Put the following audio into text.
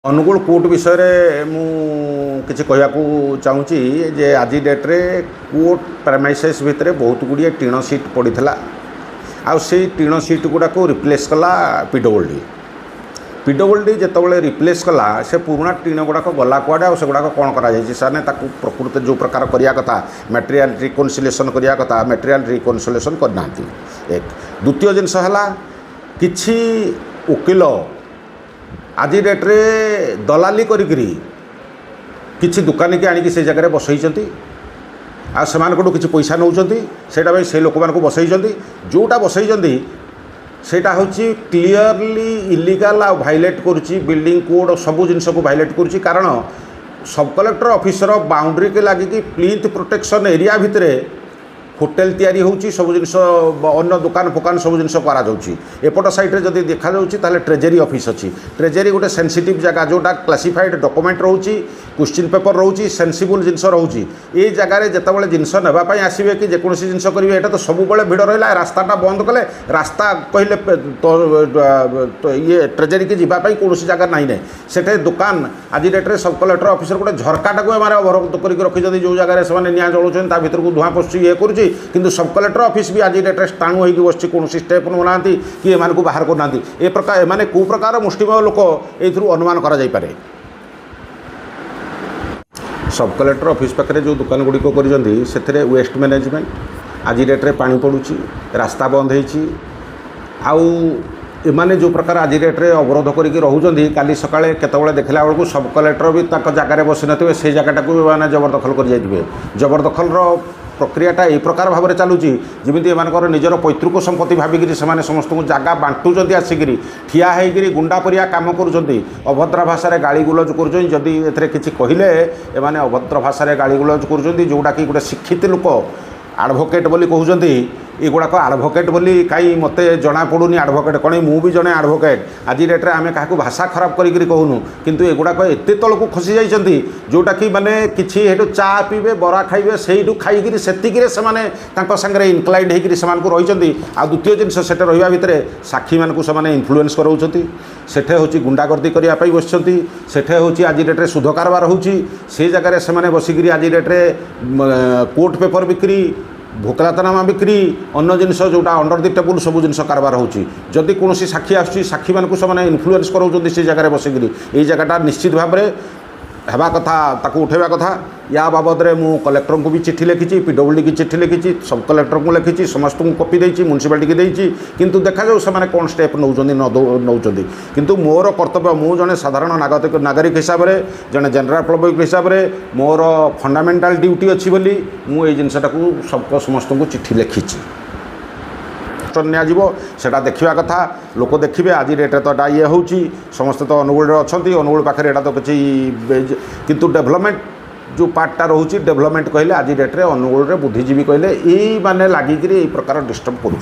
Angul court विषय रे मु किसी कहवाकू चाहूँगी जे आज डेट्रे कोर्ट प्रेमाइसेस भितर बहुत गुड़िए टीण सीट पड़ता आउ से टीण सीट गुड़ाक रिप्लेस कला पीडब्ल्यूडी पीडब्ल्यूडी जितेबाला रिप्लेस कला से पुराणा टीण गुड़ाक गला कुआड़े आ गुड़ाक कौन कर प्रकृत जो प्रकार करने कथा मटेरियल रिकनसिलेसन करने कथा मटेरियल रिकनसिलेसन करना। एक द्वितीय जिनस है किछि वकिल आज डेट्रे दलाली करी किछि दुकानी के आनिक से जगह बसई आ सेमानकठू किछि पैसा नौचंती सेटा भाई से लोक मानक बसई जोटा बसई सेटा होची क्लियरली इलीगल आ भाइलेट करुची बिल्डिंग कोड सबू जिनस को भाइलेट करुची कारण सब कलेक्टर ऑफिसर बाउंड्री के लगिकी प्लिंथ प्रोटेक्शन एरिया भितर होटेल तैयारी होची सब जिनस अन्य दुकान फुकान सब जिनस एपट साइड जब देखा ताले ट्रेजेरी ऑफिस अच्छी ट्रेजेरी गोटे सेंसिटिव जगह जोटा क्लासिफाइड डॉक्यूमेंट रोची क्वेश्चन पेपर रोची सेंसिबल जिनस रोची ये जगह जितेबाला जिनस नापी आसवे कि जेकोसी जिनस करेंगे यहाँ तो सब भिड़ रहा रास्ताटा बंद कले रास्ता कहले तो ये ट्रेजेरी की जीवाई कौन जगह ना ना से दुकान आज डेट्रे सब कलेक्टर ऑफिसर गोटे झरकाटा को अवरोध करके रखी जो जगह से निआ जलाऊँ ता भर को धूआ पशु ये करुँच किंतु सब कलेक्टर ऑफिस भी आज डेट्रे स्टाणु होगी बस कौन स्टेप नौना कि एम बाहर करना ए प्रकार एम कौ प्रकार मुष्टिमेय लोक ये अनुमान कर सब कलेक्टर ऑफिस पाखे जो दुकान गुड़िक कर वेस्ट मैनेजमेंट आज डेट्रे पानी पड़ुची रास्ता बंद होने जो प्रकार आज डेट्रे अवरोध करके रोचे काली सकाଳେ केतबेले देखला बेलू सब कलेक्टर भी जगह बसी नथिबे से जगह मैंने जबरदखल कर जाइए जबरदखल प्रक्रियाटा यही प्रकार भाव में चलुची जमी एम निजर पैतृक संपत्ति भाविक समस्त को जगह बांटुंट आसिक ठिया होकर गुंडा परिया कम कर अभद्र भाषा गाड़ी गुलज करदी किसी कहले एमाने अभद्र भाषा गाड़ी गुलज कर जोटा कि गोटे शिक्षित लोक आडभोकेट बोली कहते ये गुड़ाक आडभोकेट बोली कहीं मत जना पड़ूनी आडभोकेट कौन मु भी जड़े आडभोकेट आज डेट्रे आम क्या भाषा खराब करी कहूनु किंतु एगुड़ाक एत तल को खसी जाइए जोटा कि माने किसी चा पीबे बरा खाइबे से खाई से इनक्लाइंड होकर रही आ द्वितीय जिनस से रहा भितर साक्षी मानक इनफ्लुएंस कराऊँच सेठे हूँ गुंडागर्दी करने बसती सेठे हूँ आज डेट्रे सुध कारबार से जगह से बसिक आज डेट्रे कोर्ट पेपर बिक्री भोकलातनामा बिक्री अन्य जिनस जोटा अंडर दि टेबुल सब जिनस कारबार होती कौन साक्षी आसाक्षी मानक से इनफ्लुएंस कराऊँ से जगह बसिक ये जगहटा निश्चित भाव में हेबा कथा ताकू उठेबा कथा या बाबद में मु कलेक्टर को भी चिट्ठी लिखी पीडब्ल्यूडी की चिट्ठी लिखी सब कलेक्टर को लिखी समस्त को कॉपी देती म्यूनिसिपालिटी की देती किंतु देखा जाऊ से कौन स्टेप नौ किंतु मोर कर्तव्य मु जने साधारण नागरिक हिसाब से जने जनरल पब्लिक हिसाब से मोर फंडामेंटाल ड्यूटी अच्छी बोली मु ये जिनसटा सब समस्त को चिट्ठी लिखी निटा देखा कथा लोक देखिए आज डेट्रे तो ये हूँ समस्त तो अनुगुल अच्छा अनुगुल पाखे यहाँ तो किसी किंतु डेभलपमेंट जो पार्टा रोचे डेभलपमेंट कहले आज डेट्रे अनुगुल बुद्धिजीवी कहले ये माने लगिक प्रकार डिस्टर्ब कर